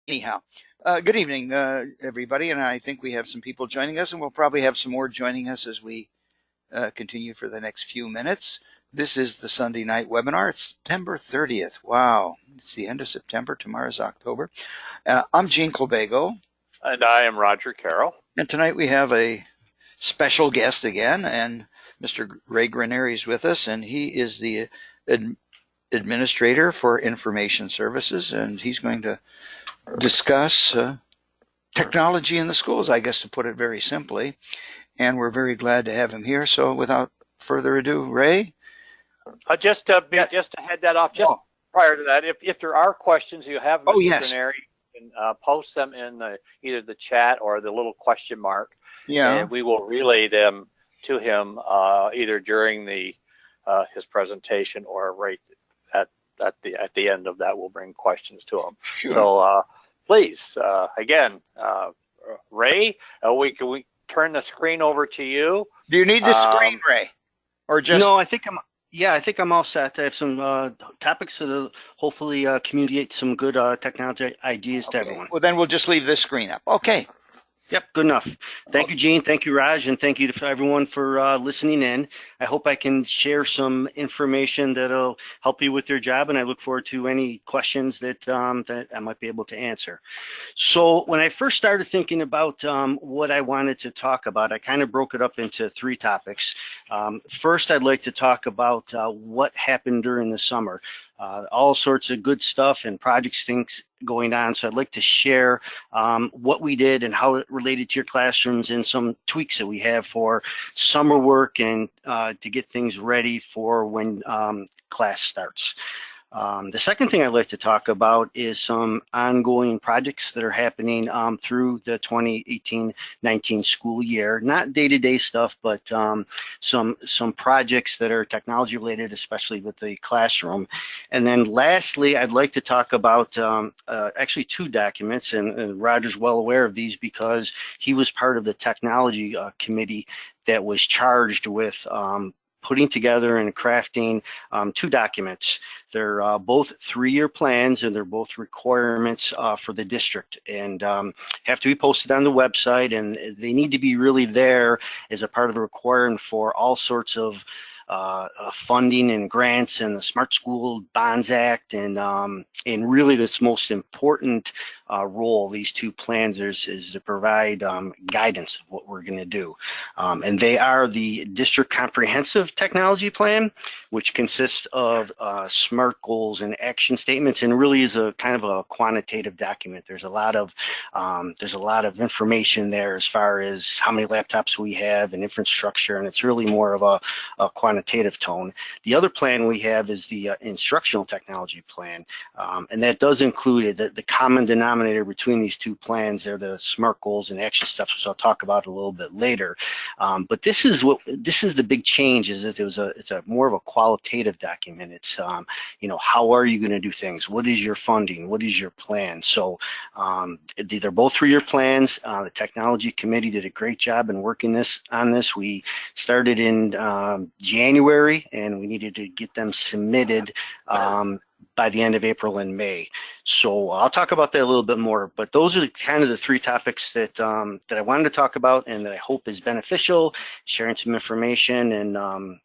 Anyhow, good evening, everybody, and I think we have some people joining us, and we'll probably have some more joining us as we continue for the next few minutes. This is the Sunday night webinar. It's September 30th. Wow, it's the end of September. Tomorrow's October. I'm Gene Clabago. And I am Roger Carroll. And tonight we have a special guest again, and Mr. Ray Granieri is with us, and he is the administrator for information services, and he's going to discuss technology in the schools, I guess, to put it very simply. And we're very glad to have him here. So without further ado, Ray? Just to head that off, prior to that, if there are questions you have, Mr. Granieri, you can post them in either the chat or the little question mark. Yeah. And we will relay them to him either during his presentation or right at the end of that. We'll bring questions to him. Sure. So please, again, Ray, we turn the screen over to you. Do you need the screen, Ray, or just? No, I think I'm all set. I have some topics that hopefully communicate some good technology ideas to everyone. Well, then we'll just leave this screen up. Okay. Yep, good enough. Thank you, Gene. Thank you, Raj, and thank you to everyone for listening in. I hope I can share some information that'll help you with your job, and I look forward to any questions that I might be able to answer. So when I first started thinking about what I wanted to talk about, I kind of broke it up into three topics. First, I'd like to talk about what happened during the summer. All sorts of good stuff and projects, things going on. So I'd like to share what we did and how it related to your classrooms and some tweaks that we have for summer work and to get things ready for when class starts. The second thing I'd like to talk about is some ongoing projects that are happening through the 2018-19 school year. Not day-to-day stuff, but some projects that are technology related, especially with the classroom. And then lastly, I'd like to talk about actually two documents, and Roger's well aware of these because he was part of the technology committee that was charged with putting together and crafting two documents. They're both 3-year plans, and they're both requirements for the district, and have to be posted on the website, and they need to be really there as a part of the requirement for all sorts of funding and grants and the Smart School Bonds Act, and really this most important role these two plans is to provide guidance of what we're going to do. And they are the District Comprehensive Technology Plan, which consists of SMART goals and action statements, and really is a kind of a quantitative document. There's a lot of information there as far as how many laptops we have and infrastructure, and it's really more of a quantitative tone. The other plan we have is the Instructional Technology Plan, and that does include the common denominator between these two plans. They're the SMART goals and action steps, which I'll talk about a little bit later. But this is the big change, is that it's a more of a qualitative document. It's how are you going to do things? What is your funding? What is your plan? So they're both 3-year plans. The technology committee did a great job in working on this. We started in January, and we needed to get them submitted by the end of April and May. So I'll talk about that a little bit more, but those are kind of the three topics that I wanted to talk about and that I hope is beneficial, sharing some information, and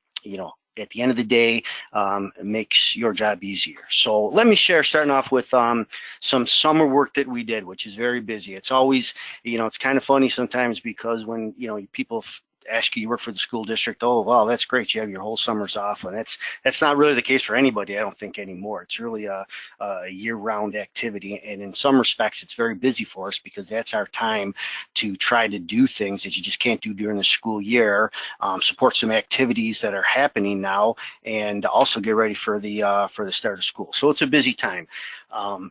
at the end of the day, it makes your job easier. So let me share, starting off with some summer work that we did, which is very busy. It's always, it's kind of funny sometimes, because when, people ask you work for the school district, oh, wow, that's great, you have your whole summers off. And that's not really the case for anybody, I don't think, anymore. It's really a year-round activity, and in some respects it's very busy for us, because that's our time to try to do things that you just can't do during the school year, support some activities that are happening now, and also get ready for the start of school. So it's a busy time.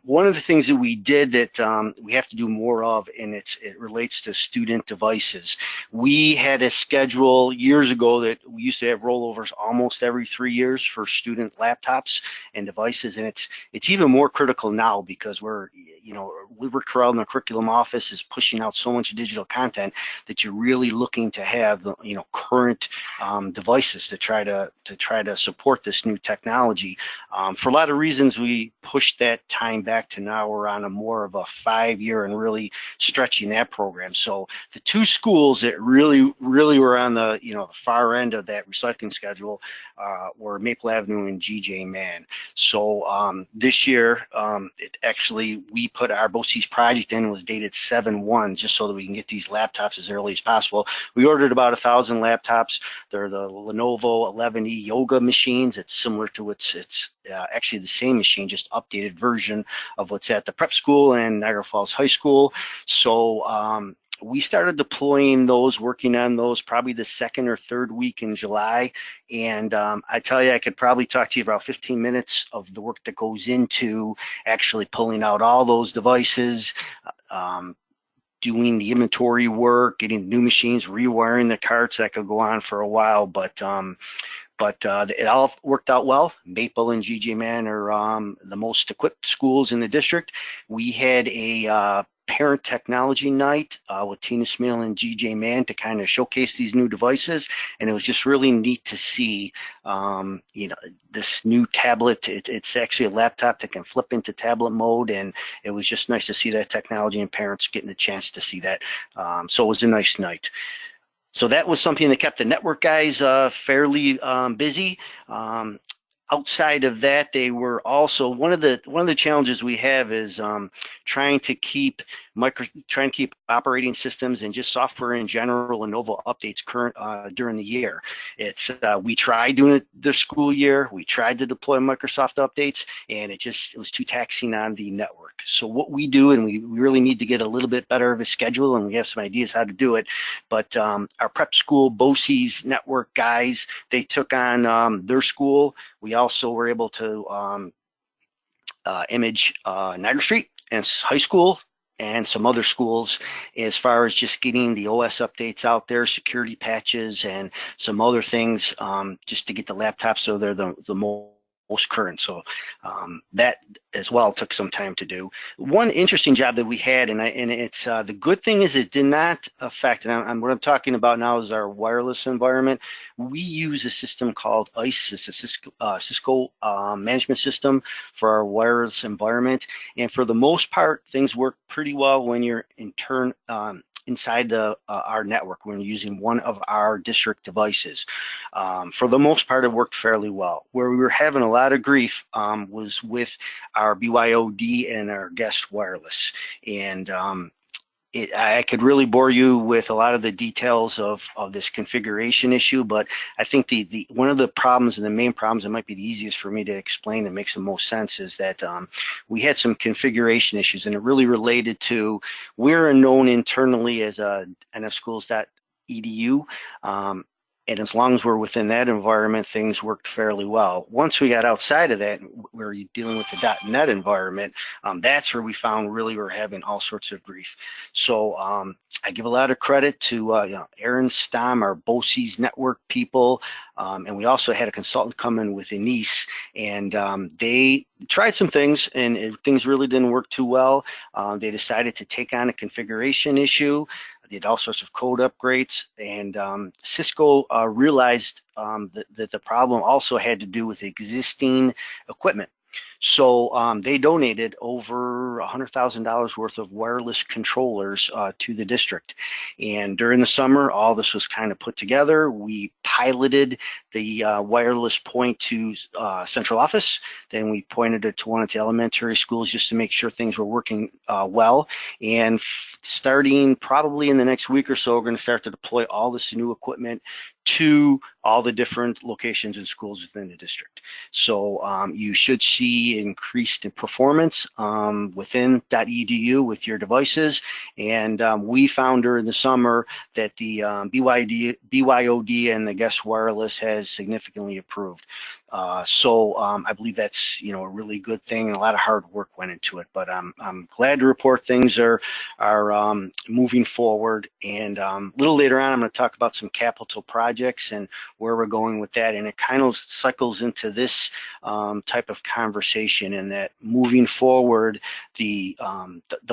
One of the things that we did that we have to do more of, and it relates to student devices. We had a schedule years ago that we used to have rollovers almost every 3 years for student laptops and devices, and it's even more critical now, because Liberty Corral in the curriculum office is pushing out so much digital content that you're really looking to have the current devices to try to support this new technology. For a lot of reasons, we pushed that time back to now we're on a more of a 5-year and really stretching that program. So the two schools that really were on the, you know, the far end of that recycling schedule were Maple Avenue and GJ Mann. So this year, we put our BOCES project in, was dated 7/1, just so that we can get these laptops as early as possible. We ordered about 1,000 laptops. They're the Lenovo 11E Yoga machines. It's similar to it's actually the same machine, just updated version of what's at the prep school and Niagara Falls High School. So we started deploying those, working on those probably the 2nd or 3rd week in July. And I tell you, I could probably talk to you about 15 minutes of the work that goes into actually pulling out all those devices, doing the inventory work, getting the new machines, rewiring the carts. That could go on for a while, but it all worked out well. Maple and GJ Mann are the most equipped schools in the district. We had a parent technology night with Tina Smale and GJ Mann to kind of showcase these new devices, and it was just really neat to see you know, this new tablet. It's actually a laptop that can flip into tablet mode, and it was just nice to see that technology and parents getting a chance to see that. So it was a nice night. So that was something that kept the network guys fairly busy. Outside of that, they were also one of the challenges we have is trying to keep operating systems and just software in general and Lenovo updates current during the year. It's we tried doing it this school year. We tried to deploy Microsoft updates, and it was too taxing on the network. So what we do, and we really need to get a little bit better of a schedule, and we have some ideas how to do it. But our prep school BOCES network guys, they took on their school. We also were able to image Niagara Street and high school and some other schools as far as just getting the OS updates out there, security patches, and some other things just to get the laptops so they're the most current. So that as well took some time to do. One interesting job that we had, and it's the good thing is it did not affect, and what I'm talking about now is our wireless environment. We use a system called ICE. It's a Cisco management system for our wireless environment, and for the most part, things work pretty well when you're inside our network when we're using one of our district devices. For the most part, it worked fairly well. Where we were having a lot of grief was with our BYOD and our guest wireless. And I could really bore you with a lot of the details of this configuration issue, but I think the one of the problems, and the main problems that might be the easiest for me to explain and makes the most sense, is that we had some configuration issues, and it really related to, we're known internally as nfschools.edu. And as long as we're within that environment, things worked fairly well. Once we got outside of that, we're dealing with the .NET environment, that's where we found really we're having all sorts of grief. So I give a lot of credit to Aaron Stom, our BOCES network people, and we also had a consultant come in with Anise, and they tried some things, and things really didn't work too well. They decided to take on a configuration issue. Did all sorts of code upgrades, and Cisco realized that the problem also had to do with existing equipment. So they donated over $100,000 worth of wireless controllers to the district. And during the summer, all this was kind of put together. We piloted the wireless point to central office. Then we pointed it to one of the elementary schools just to make sure things were working well. And starting probably in the next week or so, we're going to start to deploy all this new equipment to all the different locations and schools within the district. So you should see increased in performance within .edu with your devices. And we found during the summer that the BYOD and the guest wireless has significantly improved. So I believe that's a really good thing, and a lot of hard work went into it. But I'm glad to report things are moving forward. And a little later on, I'm going to talk about some capital projects and where we're going with that. And it kind of cycles into this type of conversation, in that moving forward, the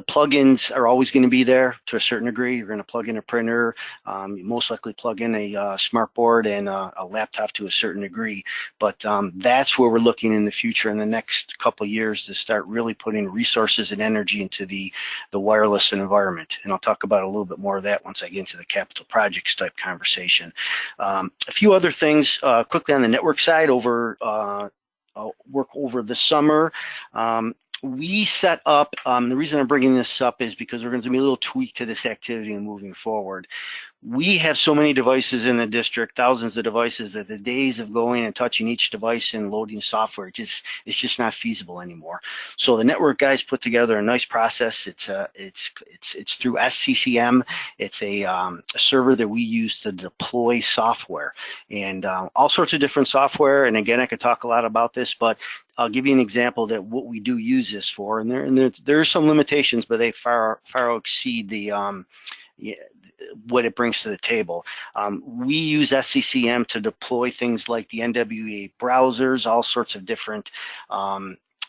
plugins are always going to be there to a certain degree. You're going to plug in a printer, you most likely plug in a smart board and a laptop to a certain degree. But that's where we're looking in the future in the next couple of years to start really putting resources and energy into the wireless environment. And I'll talk about a little bit more of that once I get into the capital projects type conversation. A few other things quickly on the network side work over the summer. We set up, the reason I'm bringing this up is because we're going to do a little tweak to this activity and moving forward. We have so many devices in the district, thousands of devices, that the days of going and touching each device and loading software, it's just not feasible anymore. So the network guys put together a nice process. It's through SCCM. It's a server that we use to deploy software and all sorts of different software. And again, I could talk a lot about this, but I'll give you an example that what we do use this for. And there are some limitations, but they far exceed the what it brings to the table. We use SCCM to deploy things like the NWA browsers, all sorts of different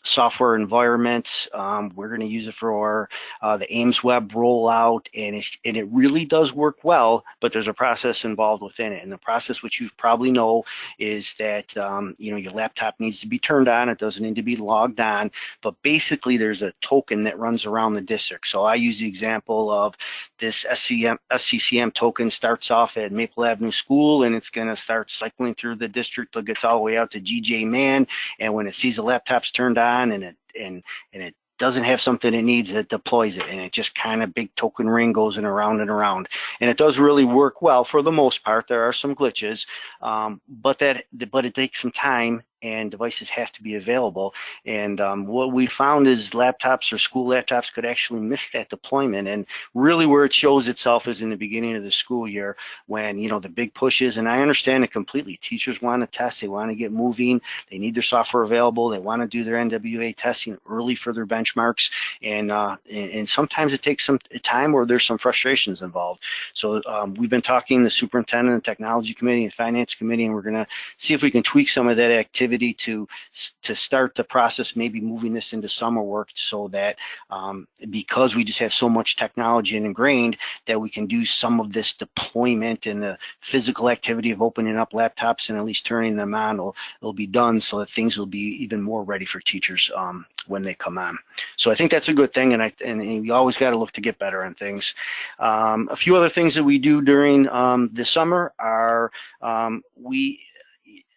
software environments. We're going to use it for the Ames Web rollout, and it really does work well, but there's a process involved within it. And the process, which you probably know, is that your laptop needs to be turned on. It doesn't need to be logged on, but basically there's a token that runs around the district. So I use the example of this SCCM token starts off at Maple Avenue School, and it's going to start cycling through the district till it gets all the way out to GJ Mann. And when it sees the laptops turned on and it doesn't have something it needs, it deploys it, and it just kind of big token ring goes around and around, and it does really work well for the most part. There are some glitches, but it takes some time, and devices have to be available. And what we found is laptops or school laptops could actually miss that deployment. And really where it shows itself is in the beginning of the school year when, the big pushes, and I understand it completely. Teachers want to test, they want to get moving, they need their software available, they want to do their NWA testing early for their benchmarks. And sometimes it takes some time or there's some frustrations involved. So we've been talking, the superintendent and technology committee and finance committee, and we're going to see if we can tweak some of that activity to start the process, maybe moving this into summer work, so that because we just have so much technology and ingrained, that we can do some of this deployment and the physical activity of opening up laptops and at least turning them on will be done, so that things will be even more ready for teachers when they come on. So I think that's a good thing, and we always got to look to get better on things. A few other things that we do during the summer are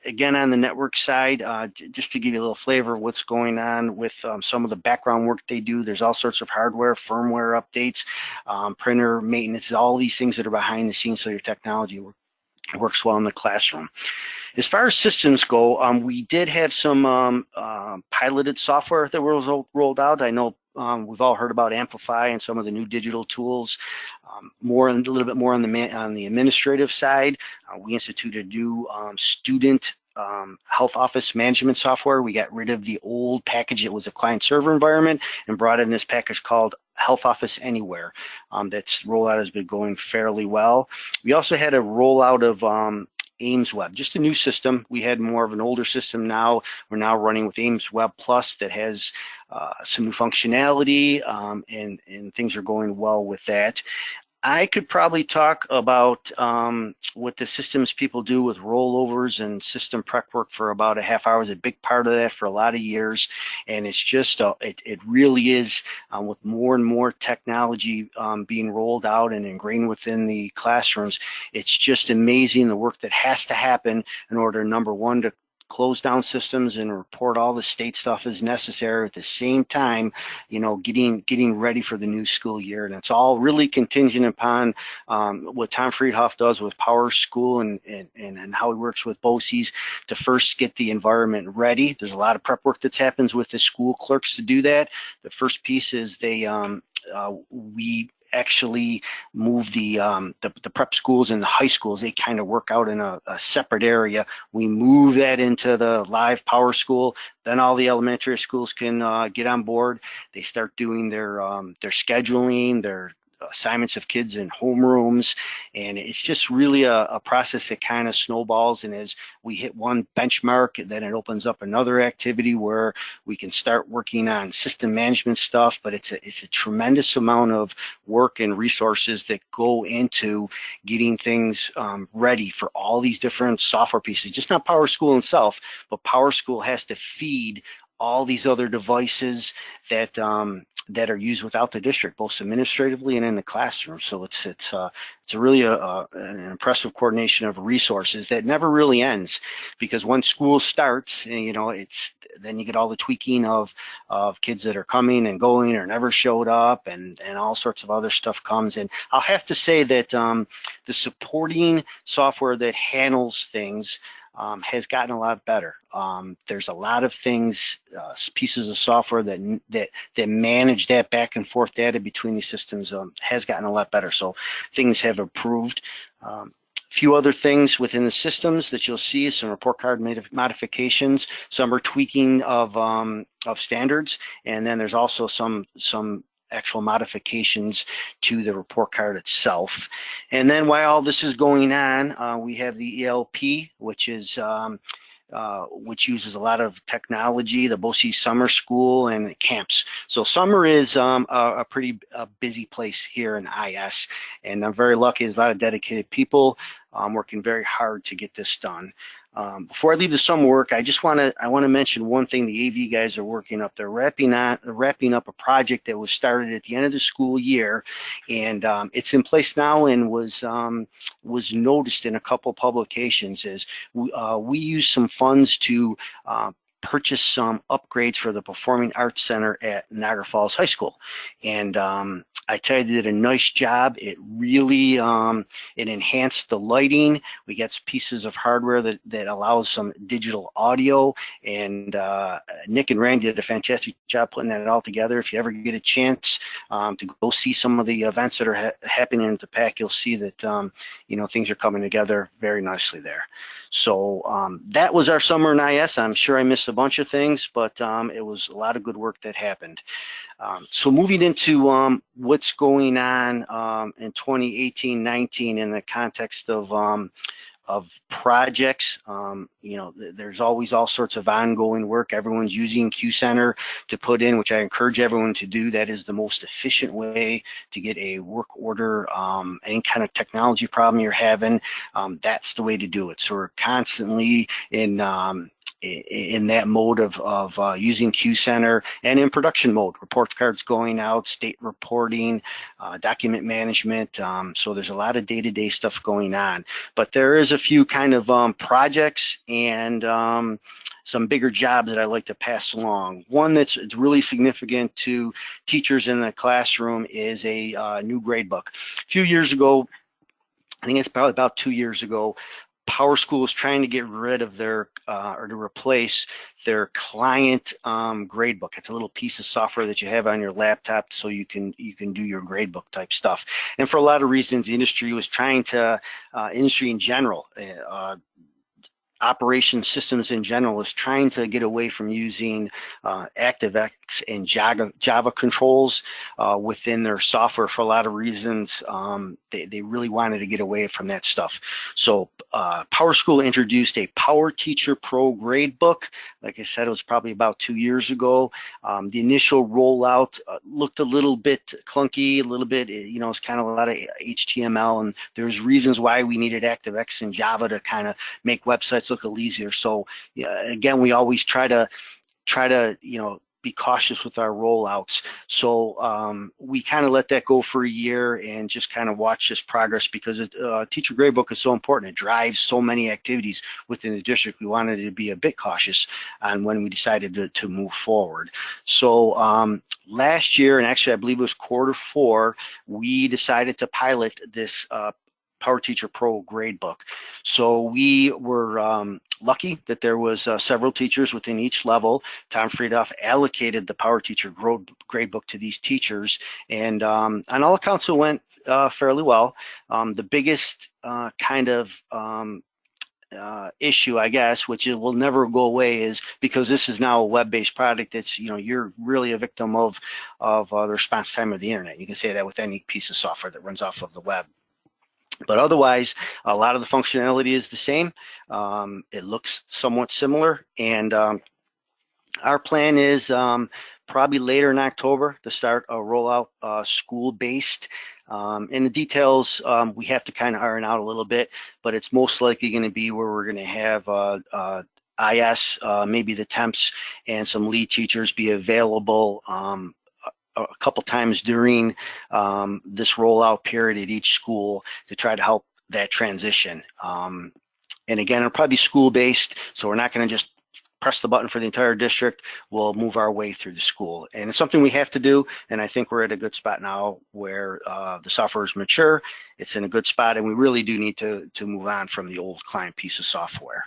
again, on the network side, just to give you a little flavor of what's going on with some of the background work they do, there's all sorts of hardware, firmware updates, printer maintenance, all these things that are behind the scenes so your technology works well in the classroom. As far as systems go, we did have some piloted software that was rolled out. I know we've all heard about Amplify and some of the new digital tools. A little bit more on the administrative side. We instituted new student health office management software. We got rid of the old package that was a client server environment and brought in this package called Health Office Anywhere. That's rollout has been going fairly well. We also had a rollout of Ames Web, just a new system. We had more of an older system now. We're now running with Ames Web Plus that has some new functionality, and things are going well with that. I could probably talk about what the systems people do with rollovers and system prep work for about a half hour. Is a big part of that for a lot of years, and it's just it really is with more and more technology being rolled out and ingrained within the classrooms. It's just amazing the work that has to happen in order, number one, to close down systems and report all the state stuff as necessary at the same time, getting ready for the new school year. And it's all really contingent upon what Tom Friedhoff does with Power School and how he works with BOCES to first get the environment ready. There's a lot of prep work that happens with the school clerks to do that. The first piece is we actually move the prep schools and the high schools. They kind of work out in a separate area. We move that into the live Power School. Then all the elementary schools can get on board. They start doing their scheduling, their assignments of kids in homerooms, and it's just really a process that kind of snowballs. And as we hit one benchmark, then it opens up another activity where we can start working on system management stuff. But it's a tremendous amount of work and resources that go into getting things ready for all these different software pieces. Just not PowerSchool itself, but PowerSchool has to feed all these other devices that that are used without the district, both administratively and in the classroom. So it's really an impressive coordination of resources that never really ends, because once school starts, you know, then you get all the tweaking of kids that are coming and going or never showed up, and all sorts of other stuff comes. And I'll have to say that the supporting software that handles things has gotten a lot better. There's a lot of things, pieces of software that manage that back and forth data between these systems has gotten a lot better. So things have improved. A few other things within the systems that you'll see, some report card modifications. Some are tweaking of standards, and then there's also some actual modifications to the report card itself. And then while all this is going on, we have the ELP, which uses a lot of technology, the BOCES Summer School and camps. So summer is a pretty busy place here in IS, and I'm very lucky. There's a lot of dedicated people working very hard to get this done. Before I leave the summer work, I want to mention one thing the AV guys are working up. They're wrapping up a project that was started at the end of the school year, and it's in place now and was noticed in a couple publications. As we use some funds to purchase some upgrades for the Performing Arts Center at Niagara Falls High School, and I tell you, they did a nice job. It really it enhanced the lighting. We got some pieces of hardware that allows some digital audio, and Nick and Randy did a fantastic job putting that all together. If you ever get a chance to go see some of the events that are happening at the PAC, you'll see that you know, things are coming together very nicely there. So that was our summer in IS. I'm sure I missed a bunch of things, but it was a lot of good work that happened. So moving into what's going on in 2018-19 in the context of projects, you know, there's always all sorts of ongoing work. Everyone's using Q-Center to put in, which I encourage everyone to do. That is the most efficient way to get a work order. Any kind of technology problem you're having, that's the way to do it. So we're constantly in that mode of using Q-Center, and in production mode, report cards going out, state reporting, document management. So there's a lot of day-to-day stuff going on, but there is a few kind of projects and some bigger jobs that I like to pass along. One that's really significant to teachers in the classroom is a new grade book. A few years ago, I think it's probably about 2 years ago, PowerSchool is trying to get rid of their or to replace their client gradebook. It's a little piece of software that you have on your laptop so you can do your gradebook type stuff. And for a lot of reasons, the industry was trying to, industry in general, operation systems in general is trying to get away from using ActiveX and Java controls within their software. For a lot of reasons, they really wanted to get away from that stuff. So PowerSchool introduced a PowerTeacher Pro gradebook. Like I said, it was probably about 2 years ago. The initial rollout looked a little bit clunky, a little bit, you know, it's kind of a lot of HTML, and there's reasons why we needed ActiveX and Java to kind of make websites look a little easier. So again, we always try to you know, be cautious with our rollouts. So we kind of let that go for a year and just kind of watch this progress, because teacher gradebook is so important. It drives so many activities within the district. We wanted to be a bit cautious on when we decided to move forward. So last year, and actually I believe it was Q4, we decided to pilot this PowerTeacher Pro gradebook. So we were lucky that there was several teachers within each level. Tom Friedoff allocated the PowerTeacher gradebook to these teachers, and on all accounts it went fairly well. The biggest kind of issue, I guess, which will never go away, is because this is now a web-based product. It's, you're really a victim of the response time of the internet. You can say that with any piece of software that runs off of the web. But otherwise, a lot of the functionality is the same. It looks somewhat similar, and our plan is probably later in October to start a rollout school-based. And the details we have to kind of iron out a little bit, but it's most likely going to be where we're going to have IS, maybe the temps and some lead teachers be available a couple times during this rollout period at each school to try to help that transition. And again, it'll probably be school-based, so we're not going to just press the button for the entire district. We'll move our way through the school, and it's something we have to do, and I think we're at a good spot now where the software is mature, it's in a good spot, and we really do need to move on from the old client piece of software.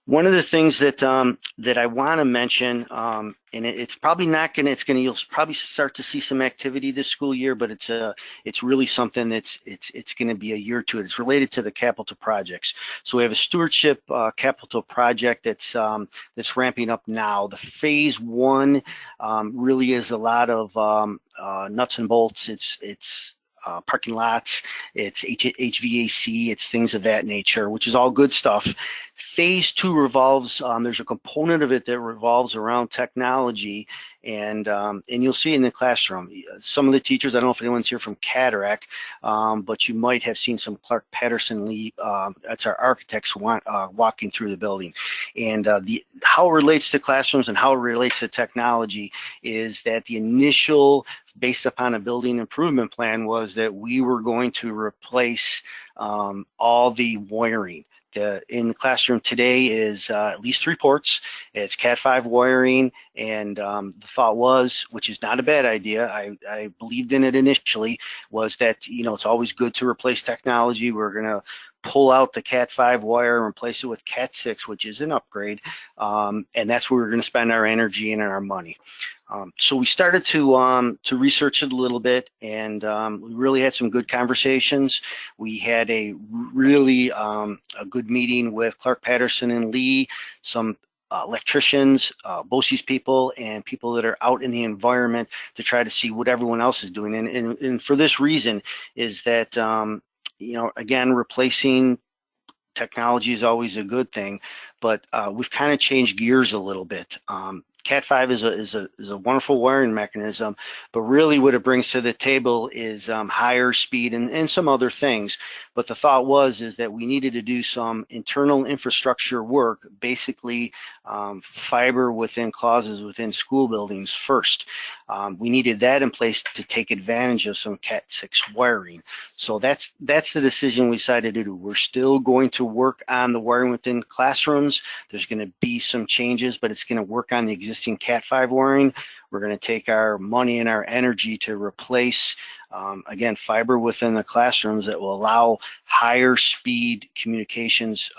One of the things that that I want to mention, and it's probably not going to, you'll probably start to see some activity this school year, but it's really something that's it's going to be a year to it. It's related to the capital projects. So we have a stewardship capital project that's ramping up now. The phase one really is a lot of nuts and bolts. It's parking lots, it's HVAC, it's things of that nature, which is all good stuff. Phase two revolves, there's a component of it that revolves around technology, and you'll see in the classroom. Some of the teachers, I don't know if anyone's here from Cataract, but you might have seen some Clark Patterson Lee, that's our architects walking through the building. And how it relates to classrooms and how it relates to technology is that the initial, based upon a building improvement plan, was that we were going to replace all the wiring. In the classroom today is at least 3 ports. It's Cat5 wiring, and the thought was, which is not a bad idea, I believed in it initially, was that it's always good to replace technology. We're going to pull out the Cat5 wire and replace it with Cat6, which is an upgrade, and that's where we're going to spend our energy and our money. So we started to research it a little bit, and we really had some good conversations. We had a really a good meeting with Clark Patterson and Lee, some electricians, BOCES people, and people that are out in the environment to try to see what everyone else is doing. And for this reason is that, again, replacing technology is always a good thing, but we've kind of changed gears a little bit. Cat5 is a wonderful wiring mechanism, but really what it brings to the table is higher speed and some other things. But the thought is that we needed to do some internal infrastructure work, basically fiber within clauses within school buildings first. We needed that in place to take advantage of some Cat6 wiring. So that's the decision we decided to do. We're still going to work on the wiring within classrooms. There's going to be some changes, but it's going to work on the existing Cat5 wiring. We're going to take our money and our energy to replace, again, fiber within the classrooms that will allow higher speed communications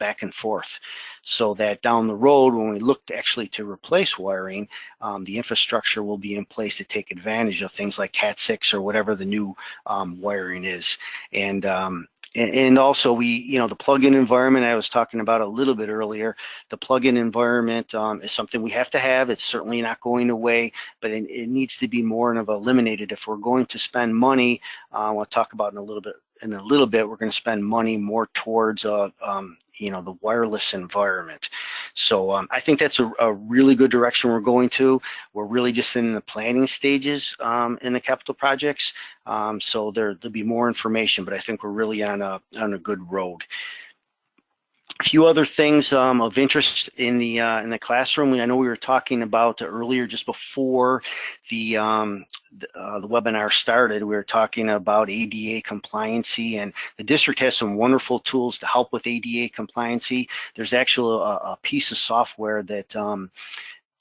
back and forth, so that down the road, when we look actually to replace wiring, the infrastructure will be in place to take advantage of things like Cat6 or whatever the new wiring is. And also the plug-in environment I was talking about a little bit earlier. The plug-in environment is something we have to have. It's certainly not going away, but it needs to be more of eliminated. If we're going to spend money, we'll talk about in a little bit, we're going to spend money more towards the wireless environment. So I think that's a really good direction we're going to. We're really just in the planning stages in the capital projects. So there'll be more information, but I think we're really on a good road. A few other things of interest in the classroom. I know we were talking about earlier, just before the webinar started, we were talking about ADA compliancy, and the district has some wonderful tools to help with ADA compliancy. There's actually a piece of software that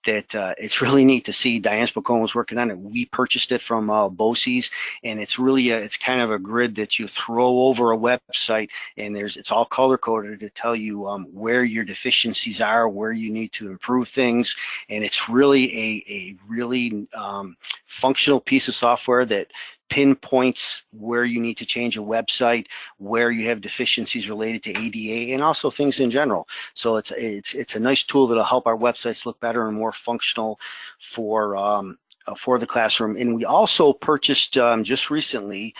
it's really neat to see. Diane Spicone was working on it. We purchased it from BOCES, and it's really it's kind of a grid that you throw over a website, and it's all color coded to tell you where your deficiencies are, where you need to improve things, and it's really a really functional piece of software that pinpoints where you need to change a website, where you have deficiencies related to ADA, and also things in general. So it's a nice tool that'll help our websites look better and more functional for the classroom. And we also purchased just recently,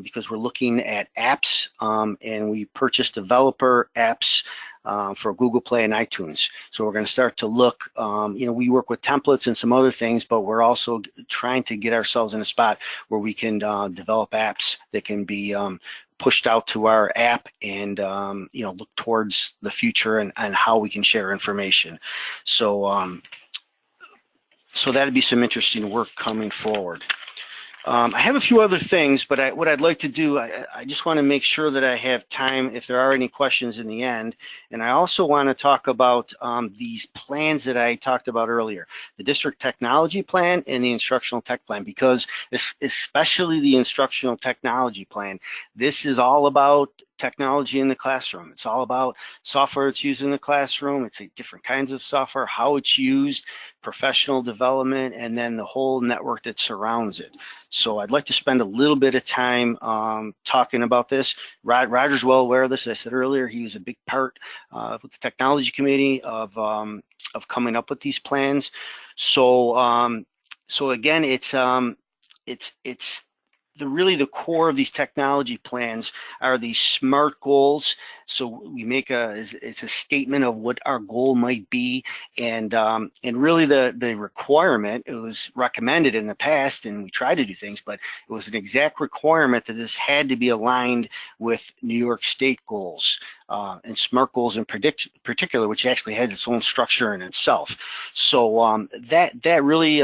because we're looking at apps, and we purchased developer apps for Google Play and iTunes. So we're going to start to look, we work with templates and some other things, but we're also trying to get ourselves in a spot where we can develop apps that can be pushed out to our app and look towards the future and how we can share information. So so that'd be some interesting work coming forward. I have a few other things, but what I'd like to do, I just want to make sure that I have time if there are any questions in the end. And I also want to talk about these plans that I talked about earlier, the district technology plan and the instructional tech plan, because especially the instructional technology plan, this is all about technology in the classroom. It's all about software that's used in the classroom. It's different kinds of software, how it's used, professional development, and then the whole network that surrounds it. So I'd like to spend a little bit of time talking about this. Roger's well aware of this. As I said earlier, he was a big part with the technology committee of coming up with these plans. So so again, it's really the core of these technology plans are these SMART goals. So we make it's a statement of what our goal might be, and really the requirement, it was recommended in the past, and we tried to do things, but it was an exact requirement that this had to be aligned with New York State goals, and SMART goals in particular, which actually has its own structure in itself. So that really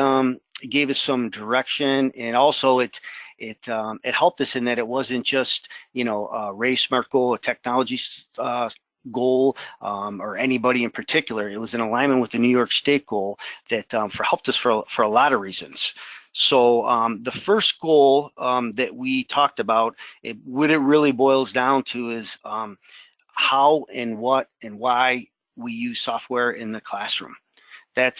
gave us some direction, and also it helped us in that it wasn't just Ray's SMART goal, a technology goal, or anybody in particular. It was in alignment with the New York State goal that helped us for a lot of reasons. So the first goal that we talked about, what it really boils down to is how and what and why we use software in the classroom. That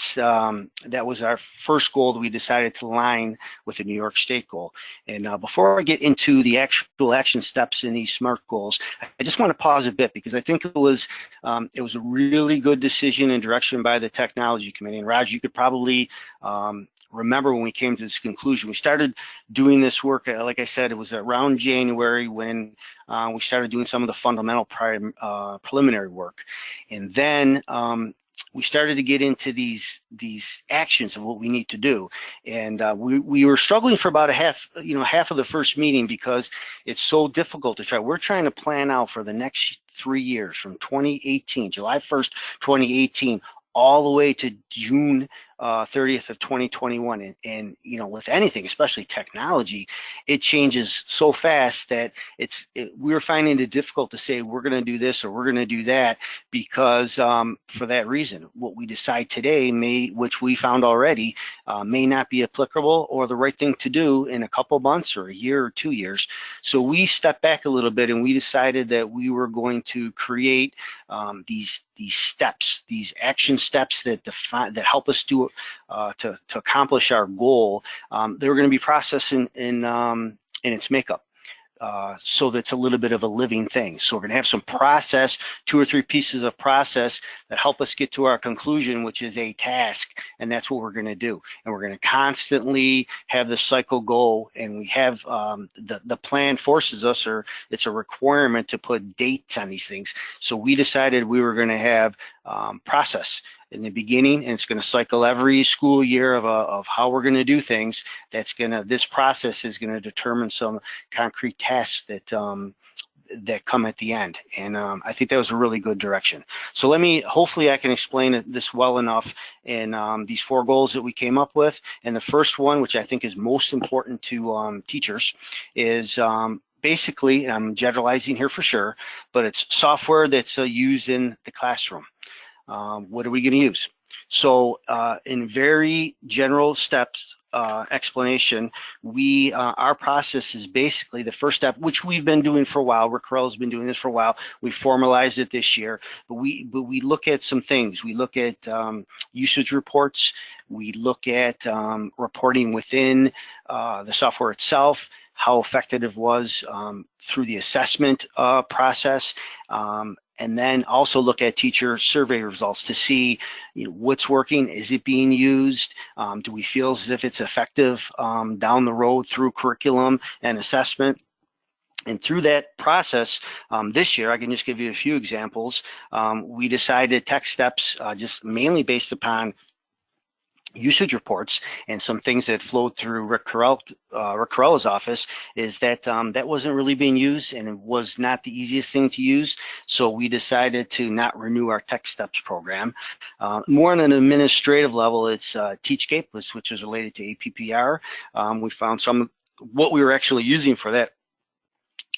was our first goal that we decided to align with the New York State goal. And before I get into the actual action steps in these SMART goals, I just want to pause a bit, because I think it was a really good decision and direction by the technology committee. And Raj, you could probably remember when we came to this conclusion. We started doing this work, like I said, it was around January when we started doing some of the fundamental preliminary work. And then we started to get into these actions of what we need to do, and we were struggling for about half of the first meeting, because it's so difficult to try. We're trying to plan out for the next 3 years, from 2018, July 1st, 2018, all the way to June 30th of 2021. And with anything, especially technology, it changes so fast that we're finding it difficult to say we're going to do this or we're going to do that, because for that reason, what we decide today which we found already, may not be applicable or the right thing to do in a couple months or a year or 2 years. So we stepped back a little bit, and we decided that we were going to create these steps, these action steps that help us to accomplish our goal. They were going to be processed in its makeup. So that's a little bit of a living thing. So we're going to have some process, 2 or 3 pieces of process that help us get to our conclusion, which is a task, and that's what we're going to do. And we're going to constantly have the cycle go, and we have the plan forces us, or it's a requirement to put dates on these things. So we decided we were going to have process in the beginning, and it's going to cycle every school year of how we're going to do things. This process is going to determine some concrete tasks that come at the end. And I think that was a really good direction. So hopefully I can explain this well enough in these 4 goals that we came up with. And the first one, which I think is most important to teachers, is basically, and I'm generalizing here for sure, but it's software that's used in the classroom. What are we going to use? So in very general steps, explanation, our process is basically the first step, which we've been doing for a while. Rick Carell has been doing this for a while. We formalized it this year, but we look at some things. We look at usage reports. We look at reporting within the software itself, how effective it was through the assessment process, and then also look at teacher survey results to see, what's working. Is it being used? Do we feel as if it's effective down the road through curriculum and assessment? And through that process, this year, I can just give you a few examples. We decided tech steps just mainly based upon usage reports and some things that flowed through Rick Carella's office, is that that wasn't really being used, and it was not the easiest thing to use. So we decided to not renew our Tech Steps program. More on an administrative level, it's Teachscape, which is related to APPR. We found what we were actually using for that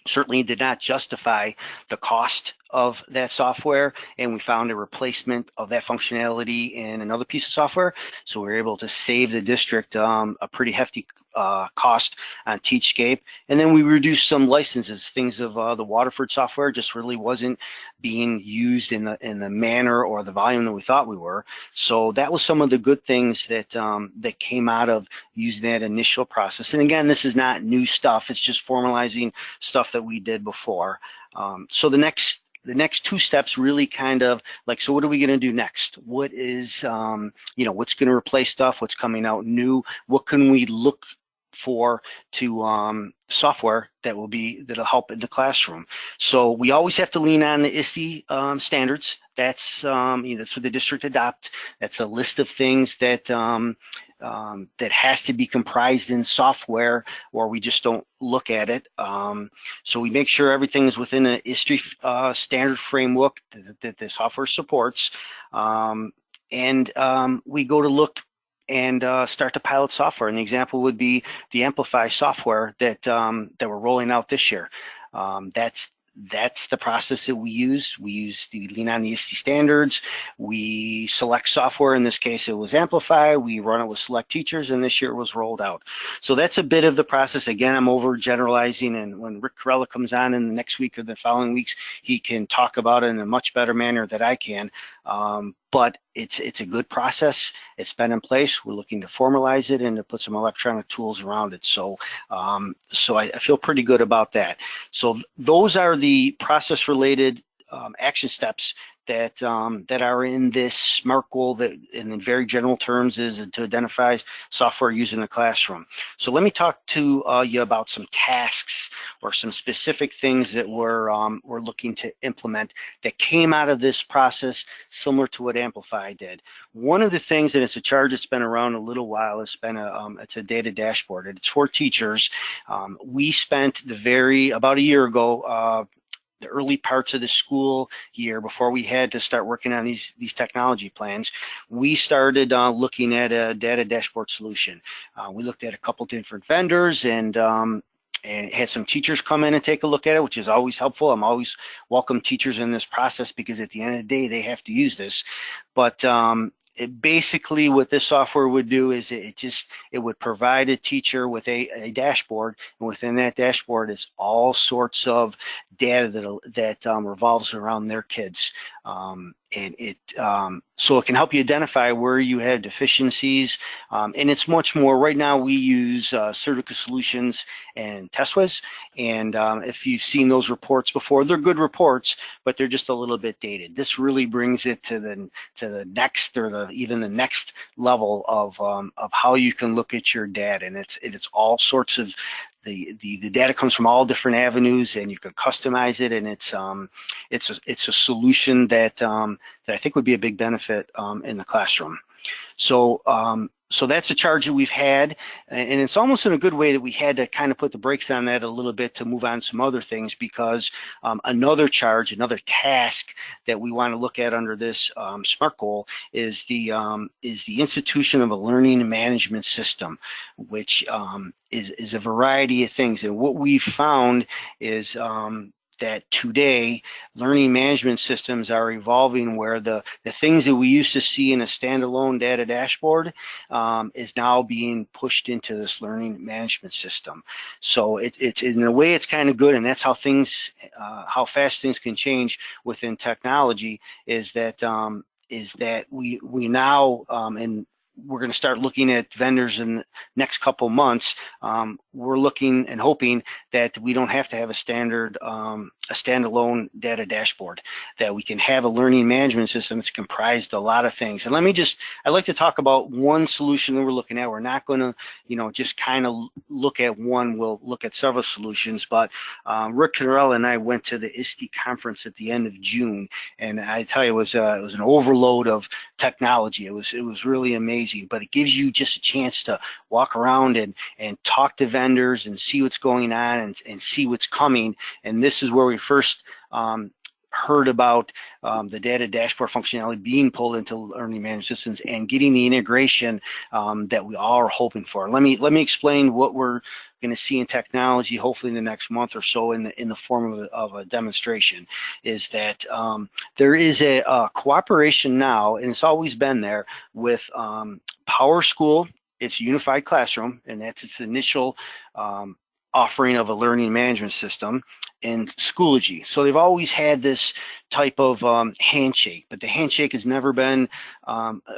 certainly did not justify the cost of that software, and we found a replacement of that functionality in another piece of software. So we were able to save the district a pretty hefty cost on Teachscape. And then we reduced some licenses. Things of the Waterford software just really wasn't being used in the manner or the volume that we thought we were. So that was some of the good things that that came out of using that initial process. And again, this is not new stuff. It's just formalizing stuff that we did before. So the next two steps really kind of like, so what are we going to do next? What is, what's going to replace stuff? What's coming out new? What can we look for to software that'll help in the classroom? So we always have to lean on the ISTE standards. That's that's what the district adopt. That's a list of things that that has to be comprised in software, or we just don't look at it. So we make sure everything is within an ISTE standard framework that the software supports. And we go to look and start to pilot software. And the example would be the Amplify software that that we're rolling out this year. That's the process that we use. We lean on the ISTE standards. We select software. In this case, it was Amplify. We run it with select teachers, and this year it was rolled out. So that's a bit of the process. Again, I'm overgeneralizing, and when Rick Carella comes on in the next week or the following weeks, he can talk about it in a much better manner than I can. But it's a good process. It's been in place. We're looking to formalize it and to put some electronic tools around it. So so I feel pretty good about that. So those are the process-related action steps that that are in this SMART goal, that in very general terms is to identify software used in the classroom. So let me talk to you about some tasks or some specific things that we're looking to implement that came out of this process, similar to what Amplify did. One of the things, and it's a charge that's been around a little while, it's a data dashboard, and it's for teachers. We spent about a year ago, the early parts of the school year, before we had to start working on these technology plans, we started looking at a data dashboard solution. We looked at a couple different vendors and had some teachers come in and take a look at it, which is always helpful. I'm always welcome teachers in this process, because at the end of the day, they have to use this. But basically what this software would do is it would provide a teacher with a dashboard, and within that dashboard is all sorts of data that revolves around their kids. So it can help you identify where you have deficiencies, and it's much more. Right now we use Certica Solutions and TestWiz, and if you've seen those reports before, they're good reports, but they're just a little bit dated. This really brings it to the next, or even the next level of how you can look at your data, and it's all sorts of. The data comes from all different avenues, and you can customize it, and it's a solution that I think would be a big benefit in the classroom. So so that's a charge that we've had, and it's almost in a good way that we had to kind of put the brakes on that a little bit to move on to some other things, because another task that we want to look at under this SMART goal is the institution of a learning management system, which is a variety of things. And what we've found is that today learning management systems are evolving where the things that we used to see in a standalone data dashboard is now being pushed into this learning management system. So it's in a way it's kind of good, and that's how things, how fast things can change within technology, is that we now, and we're going to start looking at vendors in the next couple months. We're looking and hoping that we don't have to have a standalone data dashboard, that we can have a learning management system that's comprised of a lot of things. And I'd like to talk about one solution that we're looking at. We're not going to, just kind of look at one. We'll look at several solutions. But Rick Canarella and I went to the ISTE conference at the end of June, and I tell you, it was an overload of technology. It was really amazing. But it gives you just a chance to walk around and talk to vendors and see what's going on and see what's coming. And this is where we first heard about the data dashboard functionality being pulled into learning management systems and getting the integration that we all are hoping for. Let me explain what we're going to see in technology, hopefully in the next month or so, in the form of a demonstration. Is that there is a cooperation now, and it's always been there, with PowerSchool. It's a unified classroom, and that's its initial offering of a learning management system, and Schoology. So they've always had this type of handshake, but the handshake has never been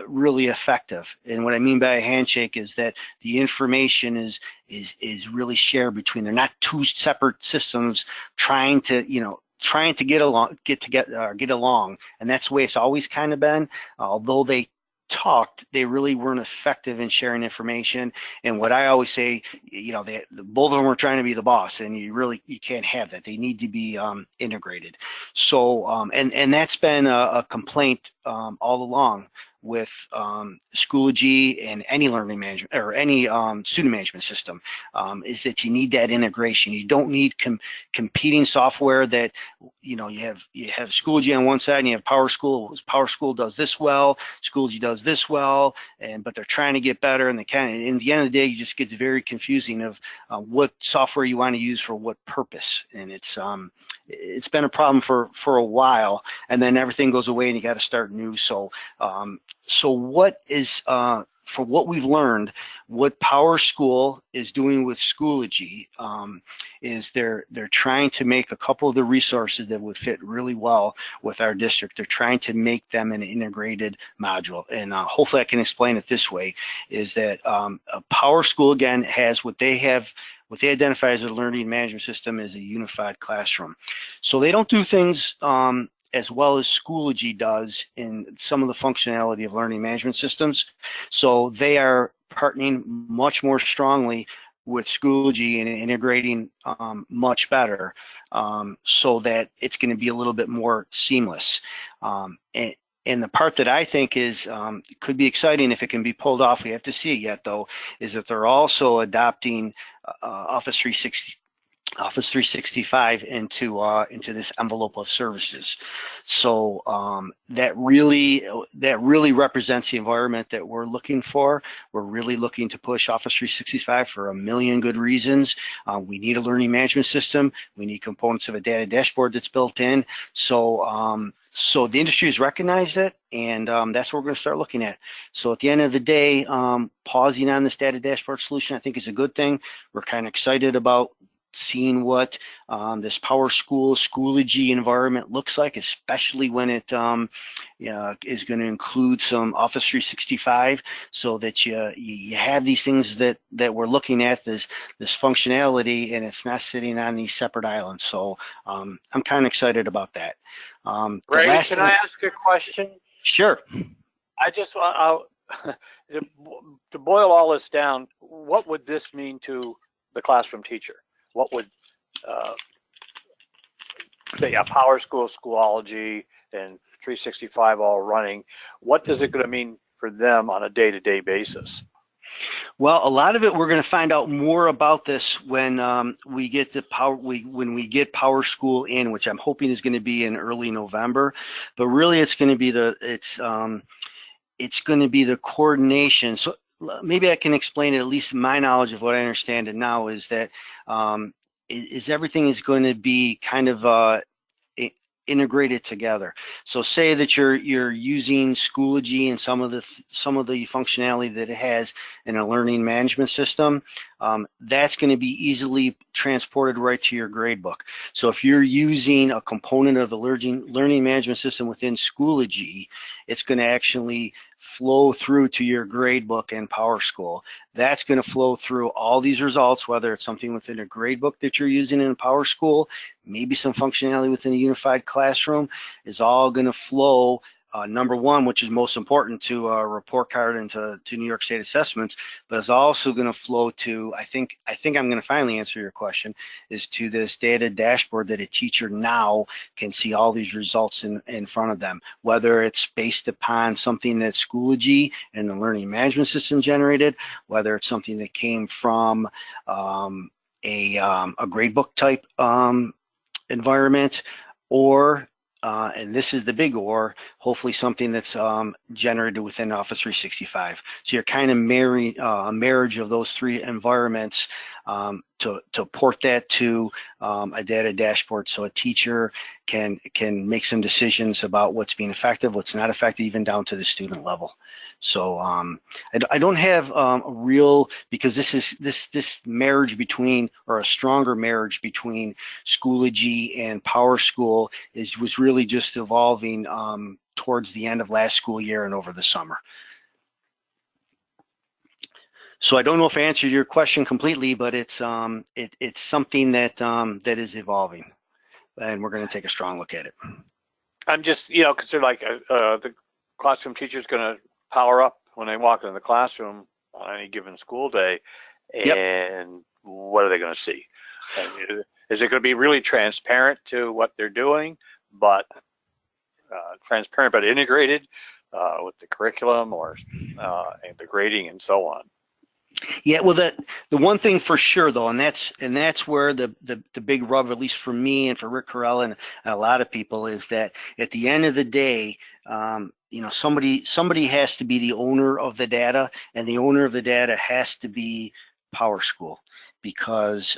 really effective. And what I mean by a handshake is that the information is really shared between. They're not two separate systems trying to get along, and that's the way it's always kind of been. Although they talked, they really weren't effective in sharing information. And what I always say, both of them are trying to be the boss, and you can't have that. They need to be integrated. So and that's been a complaint all along with Schoology and any learning management or any student management system, is that you need that integration. You don't need competing software that, you have Schoology on one side and you have PowerSchool. PowerSchool does this well, Schoology does this well, but they're trying to get better, and in the end of the day, you just get very confusing of what software you want to use for what purpose. And it's been a problem for a while, and then everything goes away and you got to start new. So what is, for what we've learned, what PowerSchool is doing with Schoology is they're trying to make a couple of the resources that would fit really well with our district. They're trying to make them an integrated module, and hopefully I can explain it this way, is that PowerSchool, again, has what they identify as a learning management system is a unified classroom. So they don't do things as well as Schoology does in some of the functionality of learning management systems. So they are partnering much more strongly with Schoology and integrating much better, so that it's going to be a little bit more seamless. And the part that I think could be exciting if it can be pulled off, we have to see it yet though, is that they're also adopting Office 365 into this envelope of services. So that really represents the environment that we're looking for. We're really looking to push Office 365 for a million good reasons. We need a learning management system. We need components of a data dashboard that's built in. So the industry has recognized it, and that's what we're going to start looking at. So at the end of the day, pausing on this data dashboard solution, I think, is a good thing. We're kind of excited about seeing what this PowerSchool Schoology environment looks like, especially when it is going to include some Office 365, so that you have these things that we're looking at, this functionality, and it's not sitting on these separate islands. So I'm kind of excited about that. Ray, can I ask a question? Sure. I just want to boil all this down. What would this mean to the classroom teacher? What would PowerSchool, Schoology, and 365 all running? What is it going to mean for them on a day-to-day basis? Well, a lot of it, we're going to find out more about this when we get when we get PowerSchool in, which I'm hoping is going to be in early November. But really, it's going to be the coordination. So maybe I can explain it. At least my knowledge of what I understand it now is that is everything is going to be kind of integrated together. So say that you're using Schoology and some of the functionality that it has in a learning management system. That's going to be easily transported right to your gradebook. So if you're using a component of the learning management system within Schoology, it's going to actually flow through to your gradebook and PowerSchool. That's going to flow through all these results, whether it's something within a gradebook that you're using in PowerSchool, maybe some functionality within a unified classroom, is all going to flow. Number one, which is most important, to a report card and to New York State assessments, but it's also going to flow to, I think I'm going to finally answer your question, is to this data dashboard that a teacher now can see all these results in front of them, whether it's based upon something that Schoology and the learning management system generated, whether it's something that came from a gradebook type environment, or and this is the big or, hopefully something that's generated within Office 365. So you're kind of a marriage of those three environments to port that to a data dashboard, so a teacher can make some decisions about what's being effective, what's not effective, even down to the student level. So I don't have a real, because this marriage between, or a stronger marriage between Schoology and PowerSchool was really just evolving towards the end of last school year and over the summer. So I don't know if I answered your question completely, but it's something that is evolving, and we're going to take a strong look at it. I'm just, consider like the classroom teacher is going to power up when they walk into the classroom on any given school day, and yep. What are they going to see? And is it going to be really transparent to what they're doing, but transparent but integrated with the curriculum or and the grading and so on? Yeah, well, the one thing for sure though, and that's where the big rub, at least for me and for Rick Carell and a lot of people, is that at the end of the day, somebody has to be the owner of the data, and the owner of the data has to be PowerSchool, because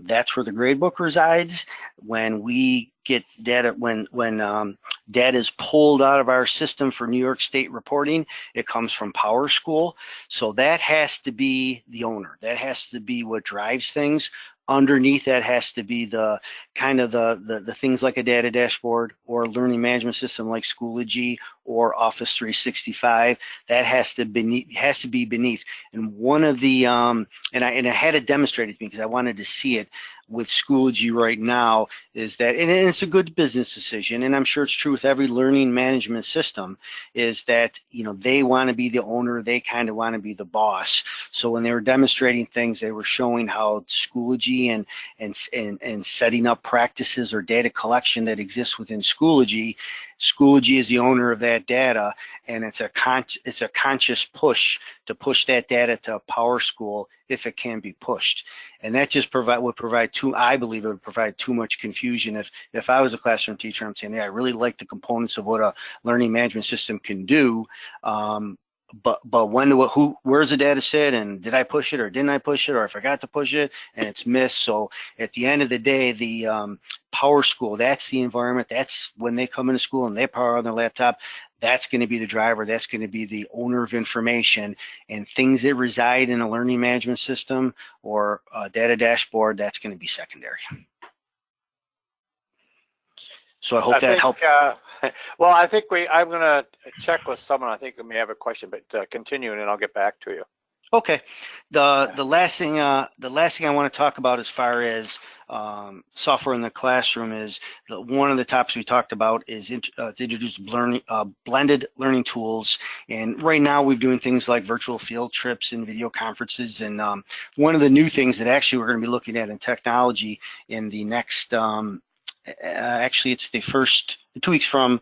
that's where the gradebook resides. When we get data, when data is pulled out of our system for New York State reporting, it comes from PowerSchool. So that has to be the owner. That has to be what drives things. Underneath that has to be the kind of the things like a data dashboard or a learning management system like Schoology or Office 365. That has to be beneath. And one of the and I had it demonstrated to me because I wanted to see it with Schoology right now, is that, and it's a good business decision, and I'm sure it's true with every learning management system, is that they want to be the owner, they kind of want to be the boss. So when they were demonstrating things, they were showing how Schoology and setting up practices or data collection that exists within Schoology. Schoology is the owner of that data, and it's a conscious push to push that data to PowerSchool if it can be pushed. And that just I believe it would provide too much confusion. If I was a classroom teacher, I'm saying, yeah, I really like the components of what a learning management system can do, but where's the data set, and did I push it or didn't I push it, or I forgot to push it and it's missed. So at the end of the day, the PowerSchool, that's the environment, that's when they come into school and they power on their laptop, that's going to be the driver, that's going to be the owner of information, and things that reside in a learning management system or a data dashboard, that's going to be secondary. So I hope that helped. Well, I think I'm going to check with someone. I think we may have a question, but continue, and then I'll get back to you. Okay. The last thing I want to talk about as far as software in the classroom is one of the topics we talked about is to introduce blended learning tools. And right now we're doing things like virtual field trips and video conferences. And one of the new things that actually we're going to be looking at in technology in the next actually, it's the first 2 weeks from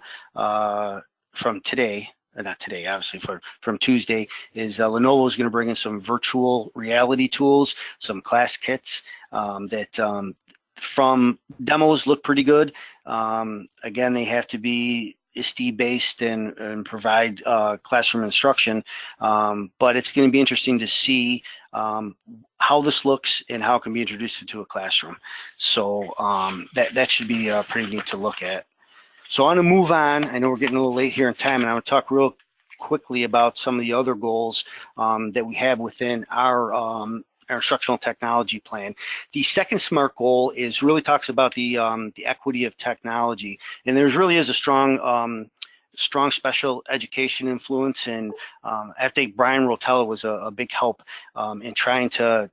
today, not today, obviously, from Tuesday, is Lenovo is going to bring in some virtual reality tools, some class kits that from demos look pretty good. Again, they have to be ISTE based and provide classroom instruction, but it's going to be interesting to see how this looks and how it can be introduced into a classroom. So that should be pretty neat to look at. So I'm going to move on. I know we're getting a little late here in time, and I'm going to talk real quickly about some of the other goals that we have within our instructional technology plan. The second SMART goal really talks about the equity of technology, and there really is a strong special education influence, and I think Brian Rotella was a big help in trying to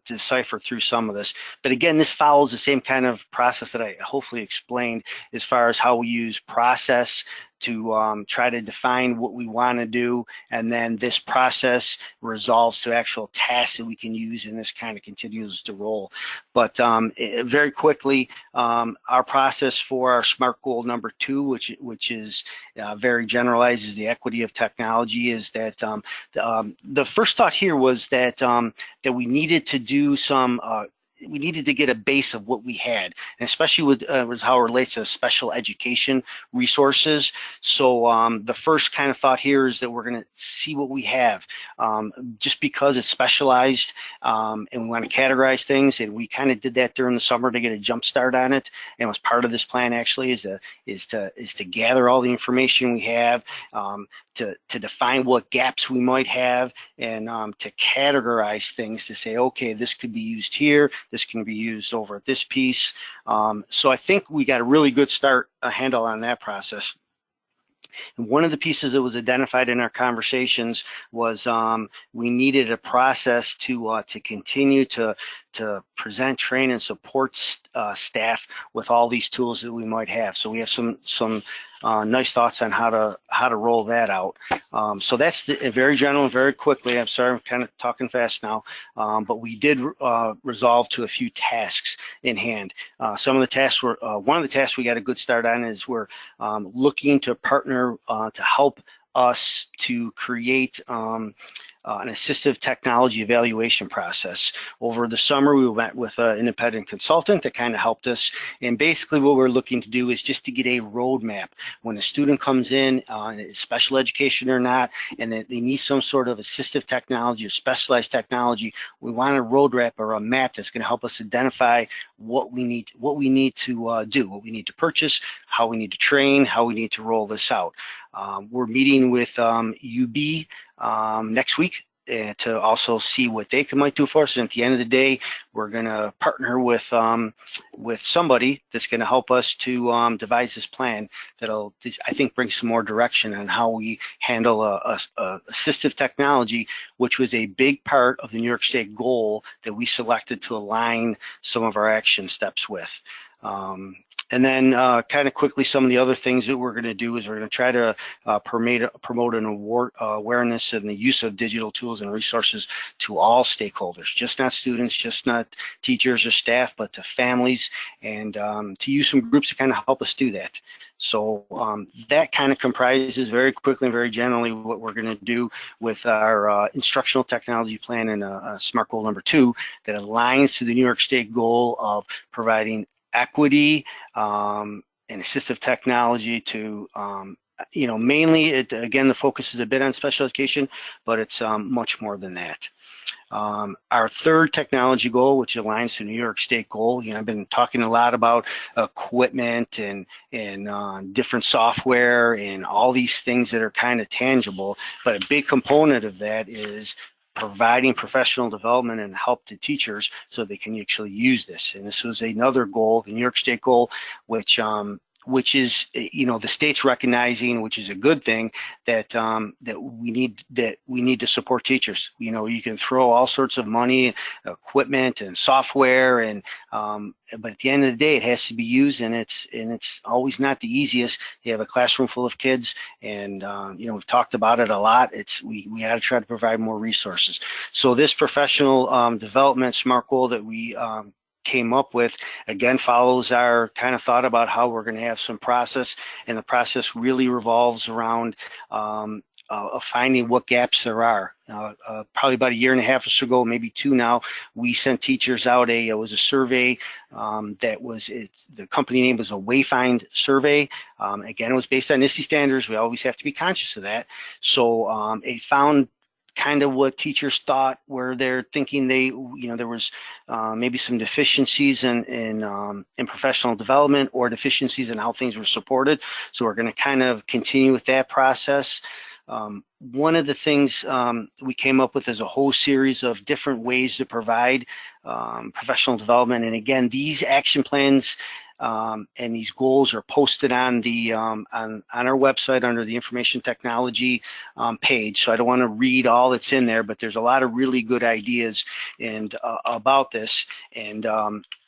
decipher through some of this. But again, this follows the same kind of process that I hopefully explained as far as how we use process to try to define what we want to do, and then this process resolves to actual tasks that we can use, and this kind of continues to roll. But very quickly, our process for our SMART goal number 2, which is very generalized, is the equity of technology, is that the first thought here was that that we needed to do some we needed to get a base of what we had, and especially with how it relates to special education resources. So the first kind of thought here is that we're going to see what we have, just because it's specialized, and we want to categorize things, and we kind of did that during the summer to get a jump start on it. And it was part of this plan actually is to gather all the information we have, to define what gaps we might have, and to categorize things to say, okay, this could be used here, this can be used over at this piece. So I think we got a really good handle on that process. And one of the pieces that was identified in our conversations was we needed a process to continue to present, train, and support staff with all these tools that we might have. So we have some nice thoughts on how to roll that out. So that's very general and very quickly. I'm sorry, I'm kind of talking fast now, but we did resolve to a few tasks in hand. Some of the tasks were, one of the tasks we got a good start on is we're looking to partner to help us to create an assistive technology evaluation process. Over the summer, we went with an independent consultant that kind of helped us. And basically what we're looking to do is just to get a roadmap. When a student comes in, special education or not, and they need some sort of assistive technology or specialized technology, we want a roadmap or a map that's going to help us identify what we need to do, what we need to purchase, how we need to train, how we need to roll this out. We're meeting with UB next week to also see what they might do for us. And at the end of the day, we're going to partner with somebody that's going to help us to devise this plan that'll, I think, bring some more direction on how we handle assistive technology, which was a big part of the New York State goal that we selected to align some of our action steps with. And then kind of quickly, some of the other things that we're going to do is we're going to try to promote an awareness and the use of digital tools and resources to all stakeholders, just not students, just not teachers or staff, but to families, and to use some groups to kind of help us do that. So that kind of comprises very quickly and very generally what we're going to do with our instructional technology plan and SMART goal number 2 that aligns to the New York State goal of providing equity and assistive technology to, mainly, again, the focus is a bit on special education, but it's much more than that. Our third technology goal, which aligns to New York State goal, I've been talking a lot about equipment and different software and all these things that are kind of tangible, but a big component of that is providing professional development and help to teachers so they can actually use this. And this was another goal, the New York State goal, which is, the state's recognizing, which is a good thing, that we need to support teachers. You can throw all sorts of money, equipment, and software, and but at the end of the day, it has to be used, and it's always not the easiest. You have a classroom full of kids, and we've talked about it a lot. We got to try to provide more resources. So this professional development SMART goal that we came up with, again, follows our kind of thought about how we're going to have some process, and the process really revolves around finding what gaps there are. Probably about 1.5 years ago, maybe 2 now, we sent teachers out it was a survey the company name was a Wayfind survey. Again, it was based on NISTE standards. We always have to be conscious of that. So it found kind of what teachers thought, where they're thinking there was maybe some deficiencies in professional development or deficiencies in how things were supported. So we're going to kind of continue with that process. One of the things we came up with is a whole series of different ways to provide professional development. And again, these action plans and these goals are posted on the on our website under the information technology page. So I don't want to read all that's in there, but there's a lot of really good ideas and about this. And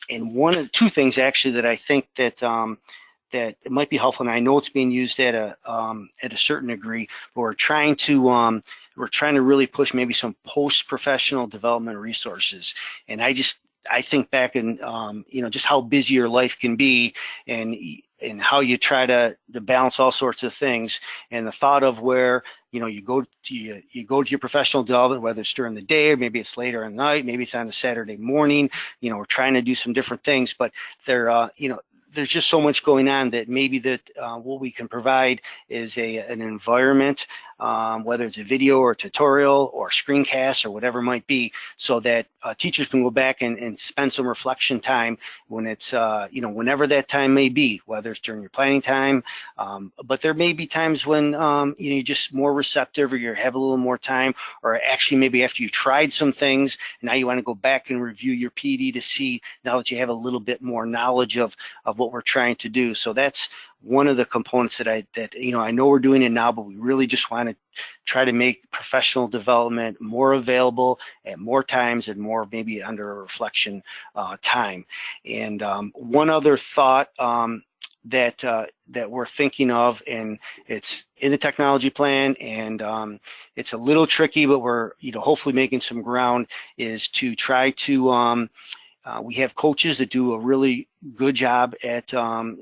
one of the two things actually that I think that that it might be helpful, and I know it's being used at a certain degree, but we're trying to really push maybe some post-professional development resources. And I think back in just how busy your life can be, and how you try to balance all sorts of things, and the thought of where you go to your professional development, whether it's during the day or maybe it's later at night, maybe it's on a Saturday morning. We're trying to do some different things, but there's just so much going on that maybe that what we can provide is an environment, whether it's a video or a tutorial or a screencast or whatever it might be, so that teachers can go back and spend some reflection time when it's, whenever that time may be, whether it's during your planning time. But there may be times when, you're just more receptive, or you have a little more time, or actually maybe after you tried some things, and now you want to go back and review your PD to see, now that you have a little bit more knowledge of what we're trying to do. So that's one of the components that I know we're doing it now, but we really just want to try to make professional development more available at more times and more maybe under a reflection time. And one other thought that we're thinking of, and it's in the technology plan, and it's a little tricky, but we're hopefully making some ground, is to try to we have coaches that do a really good job at the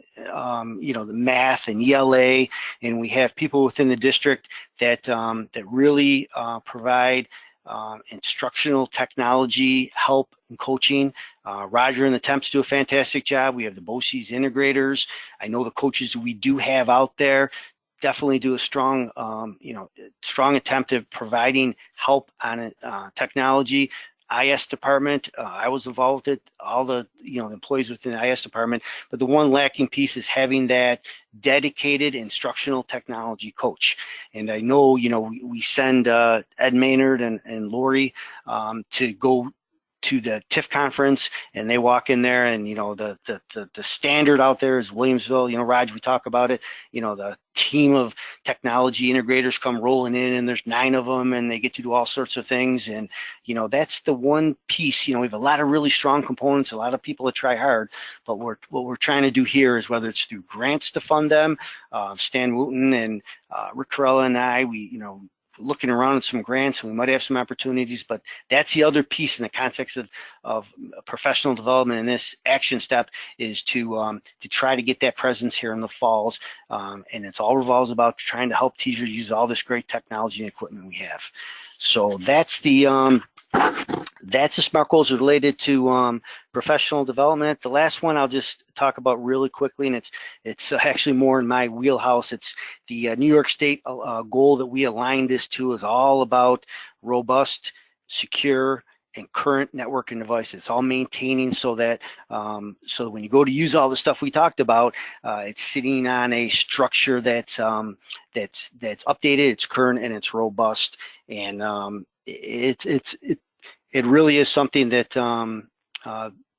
math and ELA, and we have people within the district that really provide instructional technology help and coaching. Roger and the temps do a fantastic job. We have the BOCES integrators. I know the coaches that we do have out there definitely do a strong attempt at providing help on technology. IS department, I was involved with all the employees within the IS department, but the one lacking piece is having that dedicated instructional technology coach. And I know we send Ed Maynard and Lori to go to the TIF conference, and they walk in there, and the standard out there is Williamsville. Raj, we talk about it. The team of technology integrators come rolling in, and there's 9 of them, and they get to do all sorts of things. And that's the one piece. We have a lot of really strong components, a lot of people that try hard, but what we're trying to do here is, whether it's through grants to fund them, Stan Wooten and Rick Corella and I, looking around at some grants, and we might have some opportunities, but that's the other piece in the context of professional development in this action step, is to try to get that presence here in the falls, and it's all revolves about trying to help teachers use all this great technology and equipment we have. So that's the SMART goals related to professional development. The last one I'll just talk about really quickly, and it's actually more in my wheelhouse. It's the New York State goal that we aligned this to, is all about robust, secure, and current networking devices. It's all maintaining so that when you go to use all the stuff we talked about, it's sitting on a structure that's updated, it's current, and it's robust. And it really is something that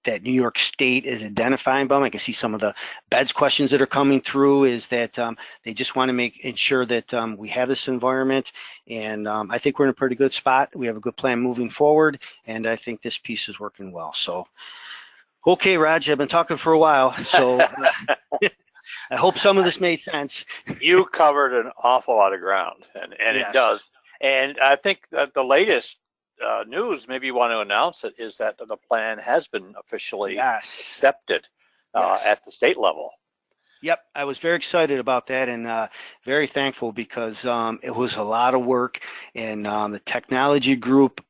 that New York State is identifying by. I can see some of the BEDS questions that are coming through, is that they just want to ensure that we have this environment, and I think we're in a pretty good spot. We have a good plan moving forward, and I think this piece is working well. So, okay, Raj, I've been talking for a while, so I hope some of this made sense. You covered an awful lot of ground, and yes, it does. And I think that the latest news, maybe you want to announce it, is that the plan has been officially accepted at the state level. Yep, I was very excited about that, and very thankful, because it was a lot of work, and the technology group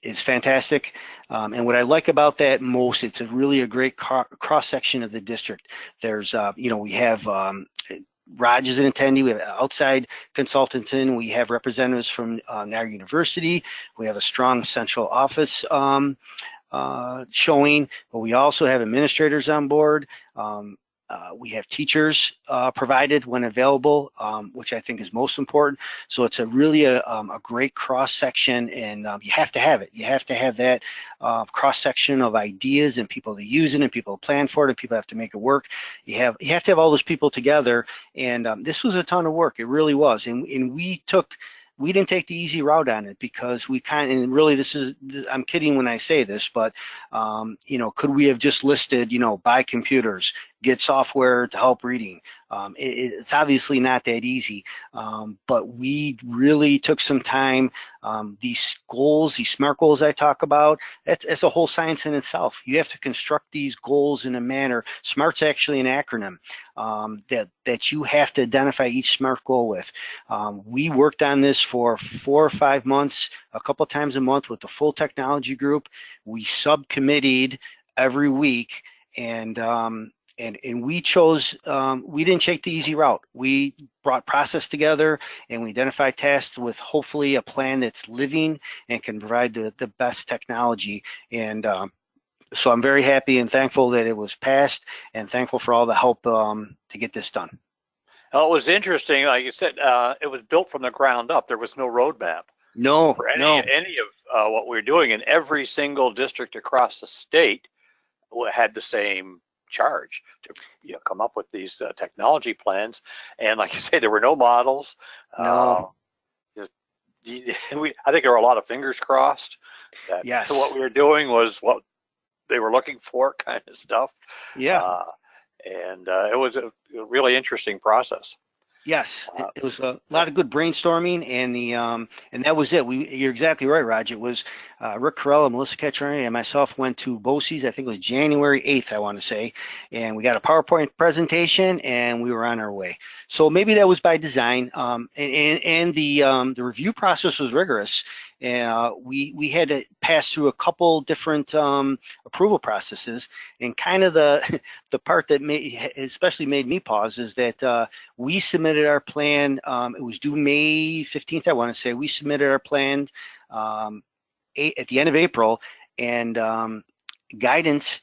is fantastic. And what I like about that most, it's really a great cross section of the district. There's, we have Raj is an attendee. We have outside consultants in. We have representatives from Niagara University. We have a strong central office showing, but we also have administrators on board. We have teachers provided when available, which I think is most important. So it's really a great cross section, and you have to have it. You have to have that cross section of ideas and people that use it and people that plan for it and people that have to make it work. You have to have all those people together, and this was a ton of work. It really was, and we didn't take the easy route on it because and really I'm kidding when I say this, but could we have just listed, buy computers, get software to help reading? It's obviously not that easy, but we really took some time. These goals, these SMART goals I talk about, that's a whole science in itself. You have to construct these goals in a manner. SMART's actually an acronym that you have to identify each SMART goal with. We worked on this for 4 or 5 months, a couple of times a month with the full technology group. We subcommitteed every week, and we chose, we didn't take the easy route. We brought process together and we identified tasks with hopefully a plan that's living and can provide the best technology. And so I'm very happy and thankful that it was passed, and thankful for all the help to get this done. Well, it was interesting. Like you said, it was built from the ground up. There was no roadmap. No, for any of what we were doing, and every single district across the state had the same charge to come up with these technology plans. And like you say, there were no models. No. I think there were a lot of fingers crossed that Yes. what we were doing was what they were looking for, kind of stuff. Yeah. And it was a really interesting process. Yes, it was a lot of good brainstorming, and that was it. You're exactly right, Raj. It was Rick Carella, Melissa Cacciaroni, and myself went to BOCES. I think it was January 8th, I want to say, and we got a PowerPoint presentation, and we were on our way. So maybe that was by design, and the review process was rigorous. And we had to pass through a couple different approval processes, and kind of the part that especially made me pause is that we submitted our plan. It was due May 15th, I want to say. We submitted our plan at the end of April, and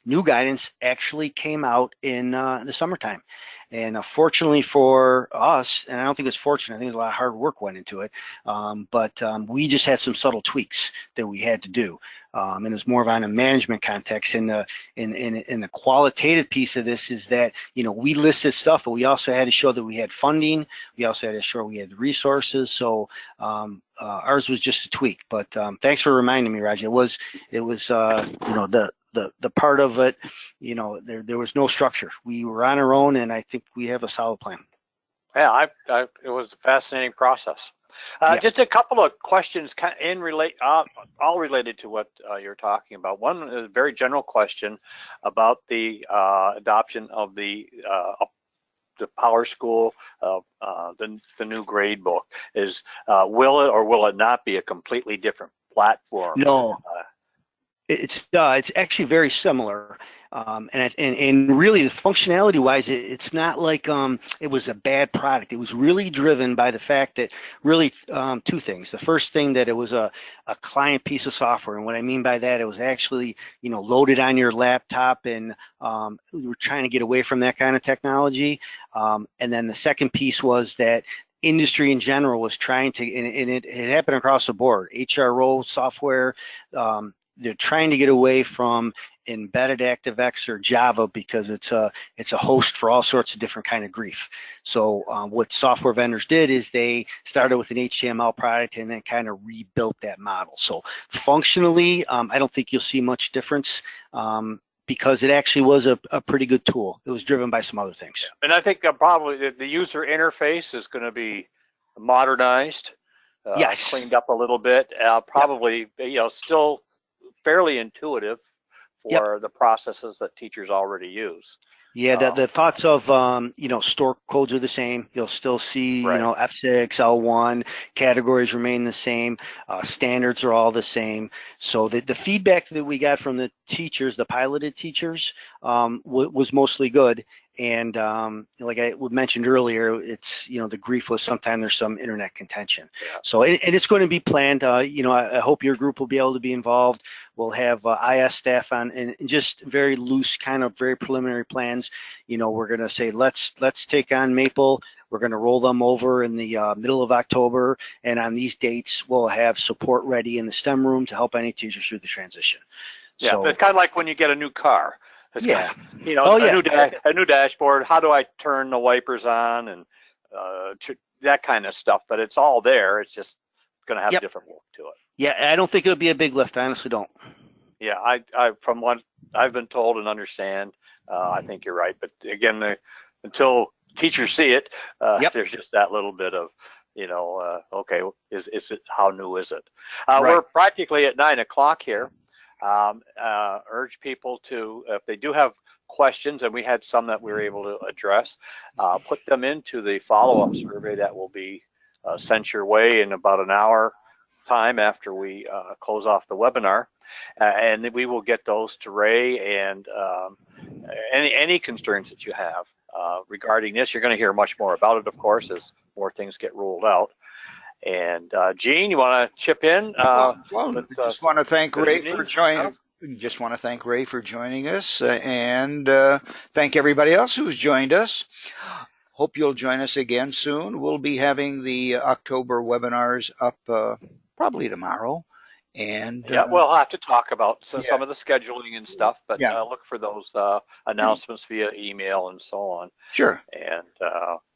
new guidance actually came out in the summertime. And fortunately for us, and I don't think it's fortunate, I think there's a lot of hard work went into it, but we just had some subtle tweaks that we had to do. And it was more of on a management context. And the qualitative piece of this is that, we listed stuff, but we also had to show that we had funding. We also had to show we had the resources. So ours was just a tweak. But thanks for reminding me, Raj. It was the part of it, there was no structure. We were on our own, and I think we have a solid plan. Yeah, it was a fascinating process. Just a couple of questions all related to what you're talking about. One is a very general question about the adoption of the PowerSchool, the new grade book. Will it or will it not be a completely different platform? No. It's actually very similar, and really the functionality wise, it's not like it was a bad product. It was really driven by the fact that really two things. The first thing, that it was a client piece of software, and what I mean by that, it was actually loaded on your laptop, and we were trying to get away from that kind of technology. And then the second piece was that industry in general was trying to, and it happened across the board. HRO software. They're trying to get away from embedded ActiveX or Java because it's a host for all sorts of different kind of grief. So what software vendors did is they started with an HTML product and then kind of rebuilt that model. So functionally, I don't think you'll see much difference because it actually was a pretty good tool. It was driven by some other things. And I think probably the user interface is going to be modernized, yes, cleaned up a little bit, probably still fairly intuitive for the processes that teachers already use. Yeah, the thoughts of store codes are the same. You'll still see F6, L1 categories remain the same. Standards are all the same. So the feedback that we got from the teachers, the piloted teachers, was mostly good. And like I mentioned earlier, it's, you know, the grief was sometimes there's some internet contention. Yeah. So, and it's going to be planned. You know, I hope your group will be able to be involved. We'll have IS staff on, and just very loose, kind of very preliminary plans. You know, we're going to say, let's take on Maple. We're going to roll them over in the middle of October, and on these dates, we'll have support ready in the STEM room to help any teachers through the transition. Yeah, So, it's kind of like when you get a new car. It's yeah. kind of, you know, Oh, a yeah. new dashboard. How do I turn the wipers on and that kind of stuff? But it's all there. It's just going to have Yep. different look to it. Yeah, I don't think it'll be a big lift. I honestly don't. Yeah, I from what I've been told and understand, I think you're right. But again, until teachers see it, Yep. there's just that little bit of, you know, okay, is it, how new is it? Right. We're practically at 9 o'clock here. Urge people to, if they do have questions, and we had some that we were able to address, put them into the follow-up survey that will be sent your way in about an hour time after we close off the webinar, and we will get those to Ray. And any concerns that you have regarding this, you're going to hear much more about it, of course, as more things get rolled out. And Gene, you want to chip in? Just want to thank good Ray evening. for joining. Just want to thank Ray for joining us, and thank everybody else who's joined us. Hope you'll join us again soon. We'll be having the October webinars up probably tomorrow. And Yeah, we'll have to talk about yeah. some of the scheduling and stuff, but Yeah. look for those announcements via email and so on. Sure. And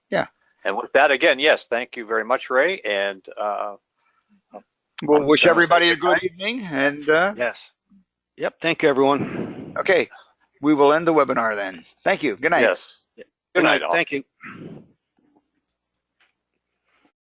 Yeah. And with that, again, yes, thank you very much, Ray. And We'll wish everybody a good night. evening. And Yes. Yep. Thank you, everyone. okay, we will end the webinar then. Thank you. Good night. Yes. Good night, all. Thank you.